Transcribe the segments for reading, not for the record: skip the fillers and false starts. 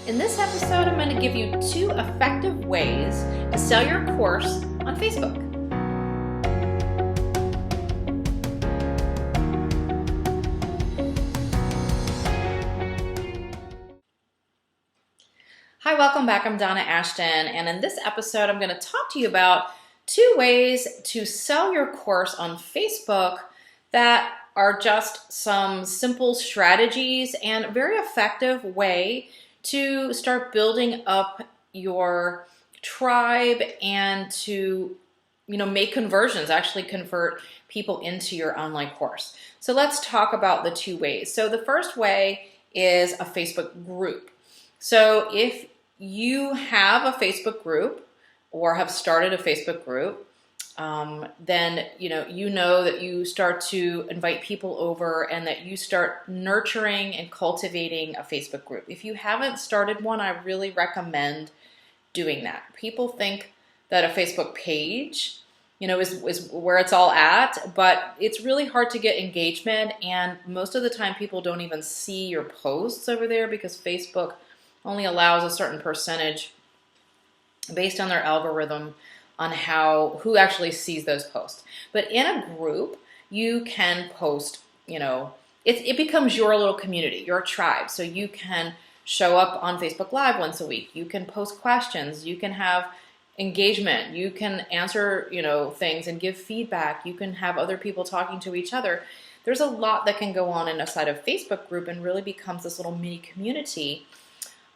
In this episode, I'm going to give you 2 effective ways to sell your course on Facebook. Hi, welcome back. I'm Donna Ashton, and in this episode, I'm going to talk to you about 2 ways to sell your course on Facebook that are just some simple strategies and a very effective way to start building up your tribe and to make conversions, actually convert people into your online course. So let's talk about the 2 ways. So the first way is a Facebook group. So if you have a Facebook group or have started a Facebook group, then you know that you start to invite people over and that you start nurturing and cultivating a Facebook group. If you haven't started one, I really recommend doing that. People think that a Facebook page, is where it's all at, but it's really hard to get engagement, and most of the time people don't even see your posts over there because Facebook only allows a certain percentage based on their algorithm on who actually sees those posts. But in a group, you can post, it becomes your little community, your tribe. So you can show up on Facebook Live once a week. You can post questions. You can have engagement. You can answer, things and give feedback. You can have other people talking to each other. There's a lot that can go on inside a Facebook group and really becomes this little mini community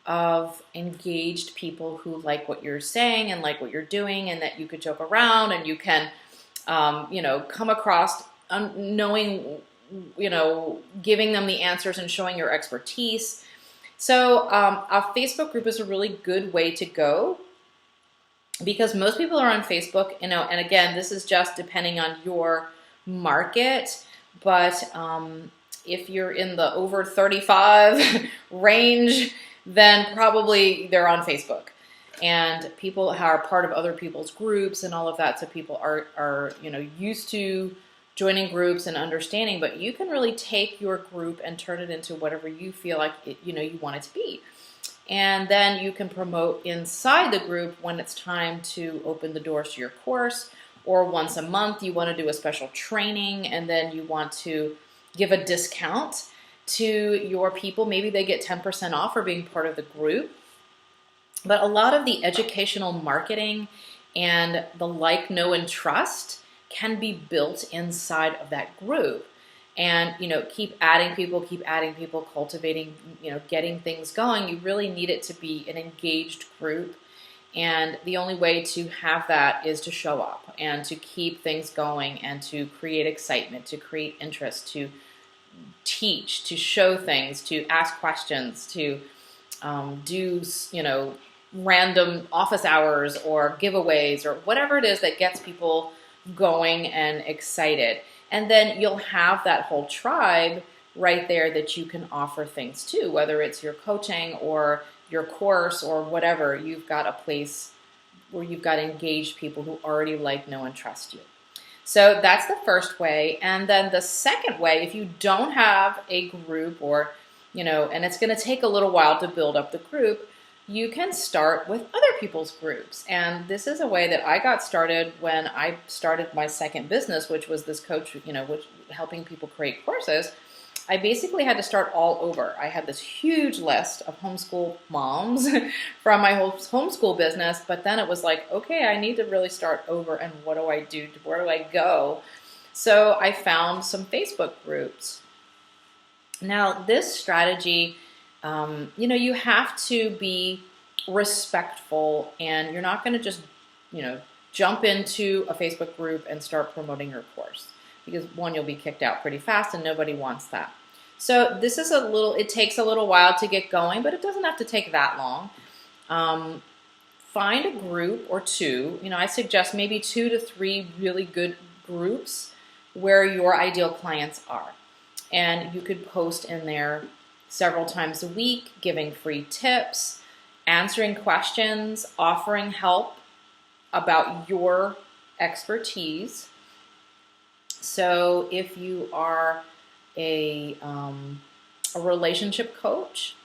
of engaged people who like what you're saying and like what you're doing, and that you could joke around and you can, come across knowing, giving them the answers and showing your expertise. So a Facebook group is a really good way to go because most people are on Facebook, and again, this is just depending on your market, but if you're in the over 35 range, then probably they're on Facebook, and people are part of other people's groups and all of that. So people are used to joining groups and understanding, but you can really take your group and turn it into whatever you feel like you want it to be. And then you can promote inside the group when it's time to open the doors to your course, or once a month you want to do a special training and then you want to give a discount to your people. Maybe they get 10% off for being part of the group. But a lot of the educational marketing and the like, know, and trust can be built inside of that group. And, keep adding people, cultivating, getting things going. You really need it to be an engaged group. And the only way to have that is to show up and to keep things going and to create excitement, to create interest, to teach, to show things, to ask questions, to do, random office hours or giveaways or whatever it is that gets people going and excited. And then you'll have that whole tribe right there that you can offer things to, whether it's your coaching or your course or whatever. You've got a place where you've got engaged people who already like, know, and trust you. So that's the first way. And then the second way, if you don't have a group or, and it's going to take a little while to build up the group, you can start with other people's groups. And this is a way that I got started when I started my second business, which was this coach, which helping people create courses. I basically had to start all over. I had this huge list of homeschool moms from my whole homeschool business, but then it was like, okay, I need to really start over, and what do I do? Where do I go? So I found some Facebook groups. Now, this strategy, you have to be respectful, and you're not going to just, jump into a Facebook group and start promoting your course, because one, you'll be kicked out pretty fast and nobody wants that. So this is it takes a little while to get going, but it doesn't have to take that long. Find a group or 2, I suggest maybe 2 to 3 really good groups where your ideal clients are. And you could post in there several times a week, giving free tips, answering questions, offering help about your expertise. So if you are a relationship coach,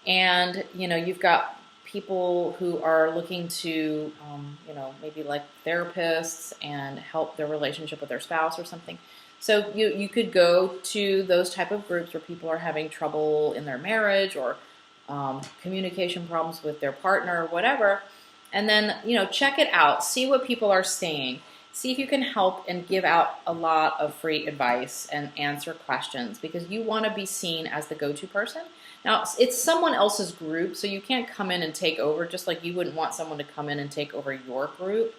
And, you've got people who are looking to, maybe like therapists and help their relationship with their spouse or something. So you could go to those type of groups where people are having trouble in their marriage or communication problems with their partner or whatever. And then, check it out. See what people are saying. See if you can help and give out a lot of free advice and answer questions, because you want to be seen as the go-to person. Now, it's someone else's group, so you can't come in and take over, just like you wouldn't want someone to come in and take over your group.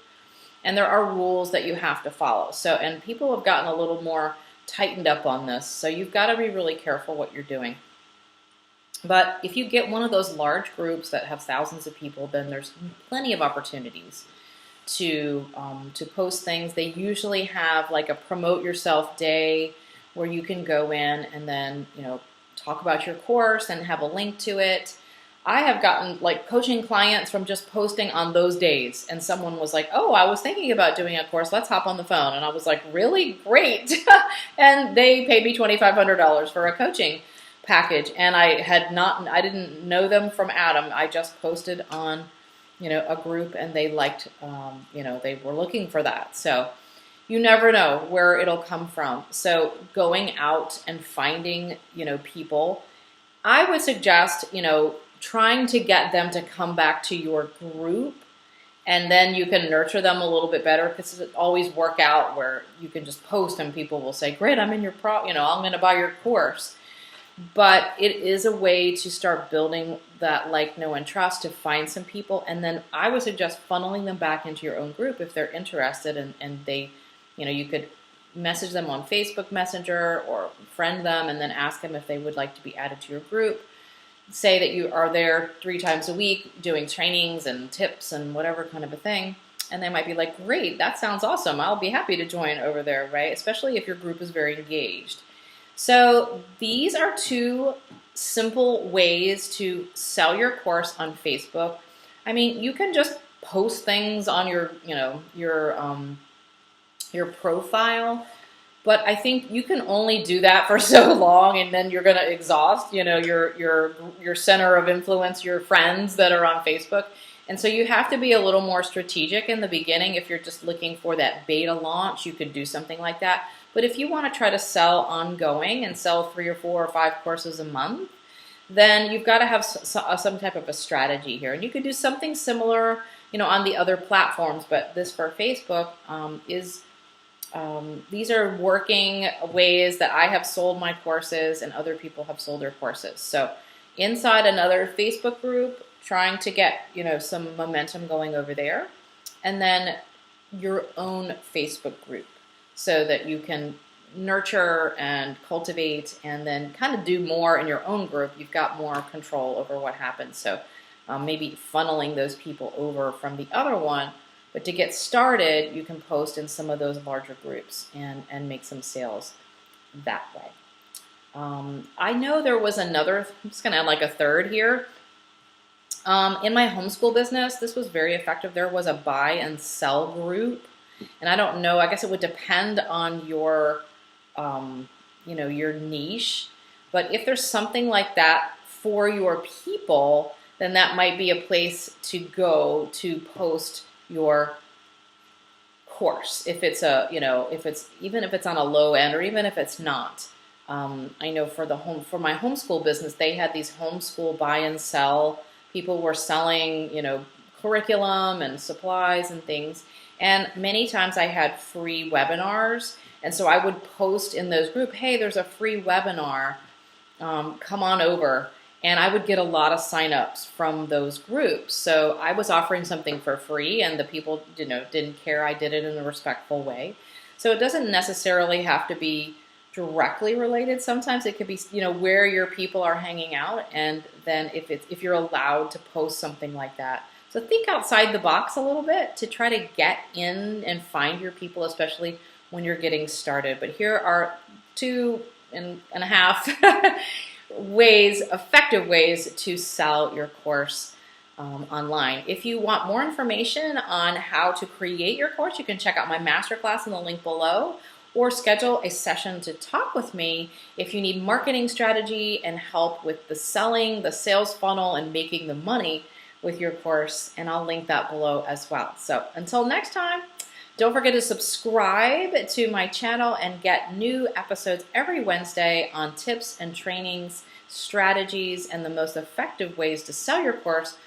And there are rules that you have to follow. So, and people have gotten a little more tightened up on this, so you've got to be really careful what you're doing. But if you get one of those large groups that have thousands of people, then there's plenty of opportunities to post things. They usually have like a promote yourself day where you can go in and then, talk about your course and have a link to it. I have gotten like coaching clients from just posting on those days, and someone was like, "Oh, I was thinking about doing a course. Let's hop on the phone." And I was like, "Really? Great." And they paid me $2,500 for a coaching package, and I didn't know them from Adam. I just posted on, a group, and they liked, they were looking for that. So you never know where it'll come from. So going out and finding, people, I would suggest, trying to get them to come back to your group, and then you can nurture them a little bit better, because it always work out where you can just post and people will say, "Great, I'm in your I'm going to buy your course." But it is a way to start building that like, know, and trust, to find some people. And then I would suggest funneling them back into your own group if they're interested, and they, you could message them on Facebook Messenger or friend them and then ask them if they would like to be added to your group. Say that you are there 3 times a week doing trainings and tips and whatever kind of a thing. And they might be like, "Great, that sounds awesome. I'll be happy to join over there," right? Especially if your group is very engaged. So these are 2 simple ways to sell your course on Facebook. I mean, you can just post things on your, your profile, but I think you can only do that for so long, and then you're going to exhaust, your center of influence, your friends that are on Facebook. And so you have to be a little more strategic in the beginning. If you're just looking for that beta launch, you could do something like that. But if you want to try to sell ongoing and sell 3 or 4 or 5 courses a month, then you've got to have some type of a strategy here. And you could do something similar, on the other platforms, but this for Facebook these are working ways that I have sold my courses and other people have sold their courses. So inside another Facebook group, trying to get, some momentum going over there, and then your own Facebook group, so that you can nurture and cultivate and then kind of do more in your own group. You've got more control over what happens. So maybe funneling those people over from the other one. But to get started, you can post in some of those larger groups and make some sales that way. I know there was another, I'm just going to add like a third here. In my homeschool business, this was very effective. There was a buy and sell group. And I don't know, I guess it would depend on your, your niche. But if there's something like that for your people, then that might be a place to go to post your course. If it's even if it's on a low end, or even if it's not. I know for my homeschool business, they had these homeschool buy and sell. People were selling, curriculum and supplies and things. And many times I had free webinars. And so I would post in those groups, "Hey, there's a free webinar. Come on over." And I would get a lot of signups from those groups. So I was offering something for free, and the people, didn't care. I did it in a respectful way. So it doesn't necessarily have to be directly related. Sometimes it could be, where your people are hanging out, and then if you're allowed to post something like that. So think outside the box a little bit to try to get in and find your people, especially when you're getting started. But here are 2.5 effective ways to sell your course online. If you want more information on how to create your course, you can check out my masterclass in the link below, or schedule a session to talk with me if you need marketing strategy and help with the selling, the sales funnel, and making the money with your course. And I'll link that below as well. So until next time, don't forget to subscribe to my channel and get new episodes every Wednesday on tips and trainings, strategies, and the most effective ways to sell your course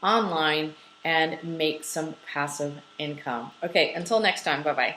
online and make some passive income. Okay, until next time, bye-bye.